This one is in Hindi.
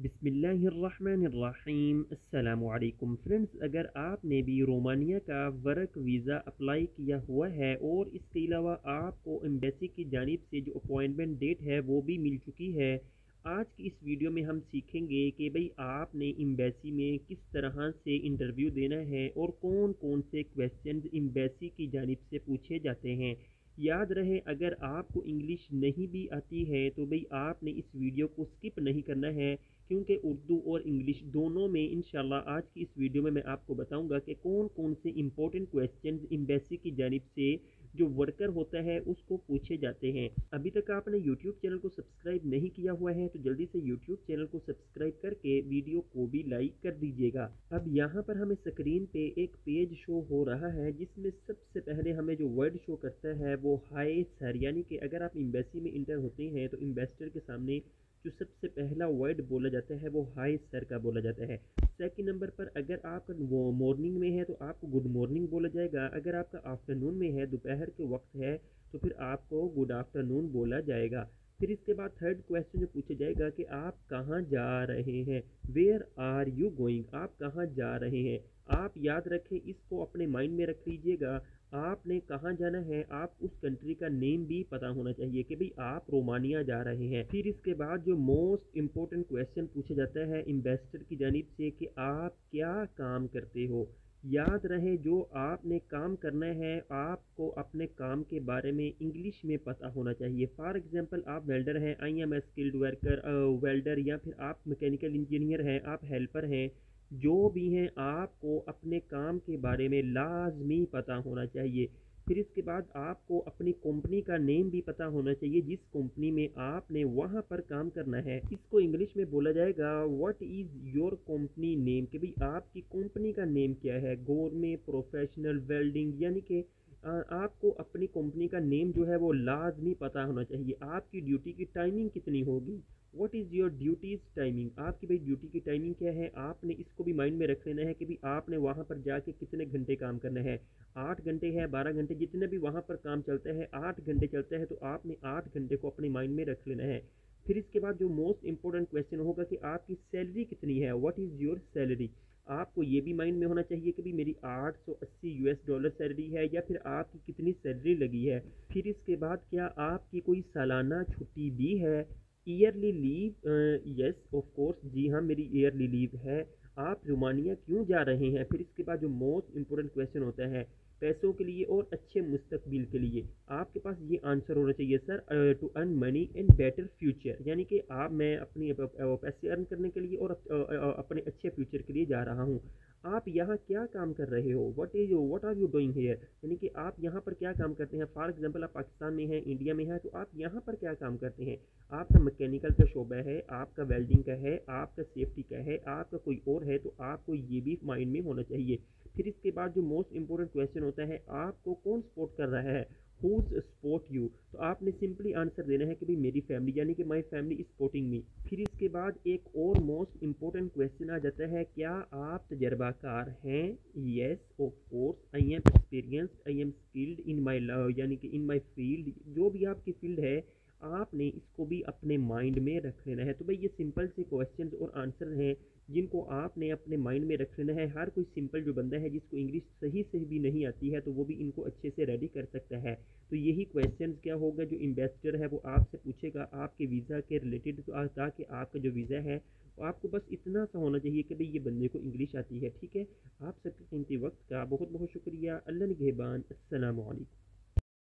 बिस्मिल्लाहिर्रहमानिर्रहीम अस्सलामुअलैकुम फ्रेंड्स, अगर आपने भी रोमानिया का वर्क वीज़ा अप्लाई किया हुआ है और इसके अलावा आपको एम्बेसी की जानिब से जो अपॉइंटमेंट डेट है वो भी मिल चुकी है। आज की इस वीडियो में हम सीखेंगे कि भाई आपने एम्बेसी में किस तरह से इंटरव्यू देना है और कौन कौन से क्वेश्चन एम्बेसी की जानिब से पूछे जाते हैं। याद रहे, अगर आपको इंग्लिश नहीं भी आती है तो भाई आपने इस वीडियो को स्किप नहीं करना है, क्योंकि उर्दू और इंग्लिश दोनों में इंशाल्लाह आज की इस वीडियो में मैं आपको बताऊंगा कि कौन कौन से इंपॉर्टेंट क्वेश्चंस एम्बेसी की जानिब से जो वर्कर होता है उसको पूछे जाते हैं। अभी तक आपने यूट्यूब चैनल को सब्सक्राइब नहीं किया हुआ है तो जल्दी से यूट्यूब चैनल को सब्सक्राइब करके वीडियो को भी लाइक कर दीजिएगा। अब यहाँ पर हमें स्क्रीन पे एक पेज शो हो रहा है जिसमें सबसे पहले हमें जो वर्ड शो करता है वो हाय सर, यानी कि अगर आप एम्बेसी में इंटर होते हैं तो इन्वेस्टर के सामने जो सबसे पहला वर्ड बोला जाता है वो हाय सर का बोला जाता है। सेकंड नंबर पर अगर आप वो मॉर्निंग में है तो आपको गुड मॉर्निंग बोला जाएगा। अगर आपका आफ्टरनून में है, दोपहर के वक्त है, तो फिर आपको गुड आफ्टरनून बोला जाएगा। फिर इसके बाद थर्ड क्वेश्चन जो पूछा जाएगा कि आप कहाँ जा रहे हैं, वेयर आर यू गोइंग, आप कहाँ जा रहे हैं। आप याद रखें, इसको अपने माइंड में रख लीजिएगा। आपने कहाँ जाना है, आप उस कंट्री का नेम भी पता होना चाहिए कि भाई आप रोमानिया जा रहे हैं। फिर इसके बाद जो मोस्ट इम्पोर्टेंट क्वेश्चन पूछा जाता है इन्वेस्टर की जानिब से कि आप क्या काम करते हो। याद रहे, जो आपने काम करना है आपको अपने काम के बारे में इंग्लिश में पता होना चाहिए। फॉर एग्जांपल, आप वेल्डर हैं, I am a skilled worker welder, या फिर आप मैकेनिकल इंजीनियर हैं, आप हेल्पर हैं, जो भी हैं आपको अपने काम के बारे में लाजमी पता होना चाहिए। फिर इसके बाद आपको अपनी कंपनी का नेम भी पता होना चाहिए जिस कंपनी में आपने वहाँ पर काम करना है। इसको इंग्लिश में बोला जाएगा what is your company name, कि भाई आपकी कंपनी का नेम क्या है। गवर्नमेंट, प्रोफेशनल, वेल्डिंग, यानी कि आपको अपनी कंपनी का नेम जो है वो लाजमी पता होना चाहिए। आपकी ड्यूटी की टाइमिंग कितनी होगी, what is your duties timing, आपकी भाई ड्यूटी की टाइमिंग क्या है। आपने इसको भी माइंड में रख लेना है कि भाई आपने वहाँ पर जाके कितने घंटे काम करना है। 8 घंटे है, 12 घंटे, जितने भी वहाँ पर काम चलता है, 8 घंटे चलता है तो आपने 8 घंटे को अपने माइंड में रख लेना है। फिर इसके बाद जो मोस्ट इंपॉर्टेंट क्वेश्चन होगा कि आपकी सैलरी कितनी है, व्हाट इज़ योर सैलरी। आपको ये भी माइंड में होना चाहिए कि भी मेरी 880 US डॉलर सैलरी है, या फिर आपकी कितनी सैलरी लगी है। फिर इसके बाद क्या आपकी कोई सालाना छुट्टी भी है, yearly leave. Yes of course, जी हाँ, मेरी ईयरली लीव है। आप रोमानिया क्यों जा रहे हैं। फिर इसके बाद जो मोस्ट इंपॉर्टेंट क्वेश्चन होता है पैसों के लिए और अच्छे मुस्तकबिल के लिए, आपके पास ये आंसर होना चाहिए sir, to earn money and better future, यानी कि आप अपनी पैसे अर्न करने के लिए और अपने अच्छे फ्यूचर के लिए जा रहा हूँ। आप यहाँ क्या काम कर रहे हो, what are you doing here, यानी कि आप यहाँ पर क्या काम करते हैं। फॉर एग्जांपल, आप पाकिस्तान में हैं, इंडिया में हैं, तो आप यहाँ पर क्या काम करते हैं। आपका मैकेनिकल का शोबा है, आपका वेल्डिंग का है, आपका सेफ्टी का है, आपका कोई और है, तो आपको ये भी माइंड में होना चाहिए। फिर इसके बाद जो मोस्ट इंपॉर्टेंट क्वेश्चन होता है, आपको कौन सपोर्ट कर रहा है, हुज सपोर्ट यू, तो आपने सिंपली आंसर देना है कि भाई मेरी फैमिली, यानी कि my family is supporting me. फिर इसके बाद एक और मोस्ट इंपॉर्टेंट क्वेश्चन आ जाता है, क्या आप तजर्बाकार हैं। Yes of course, I am experienced, I am skilled in my love, यानी कि इन माई फील्ड, जो भी आपकी फील्ड है आपने इसको भी अपने माइंड में रख लेना है। तो भाई ये सिंपल से क्वेश्चंस और आंसर हैं जिनको आपने अपने माइंड में रख लेना है। हर कोई सिंपल जो बंदा है जिसको इंग्लिश सही से भी नहीं आती है तो वो भी इनको अच्छे से रेडी कर सकता है। तो यही क्वेश्चंस क्या होगा जो इन्वेस्टर है वो आपसे पूछेगा आपके वीज़ा के रिलेटेड, ताकि आपका जो वीज़ा है वो आपको बस इतना सा होना चाहिए कि भाई ये बंदे को इंग्लिश आती है। ठीक है, आप सबके कीमती वक्त का बहुत बहुत शुक्रिया। अल्लाह निगहबान। अस्सलाम वालेकुम।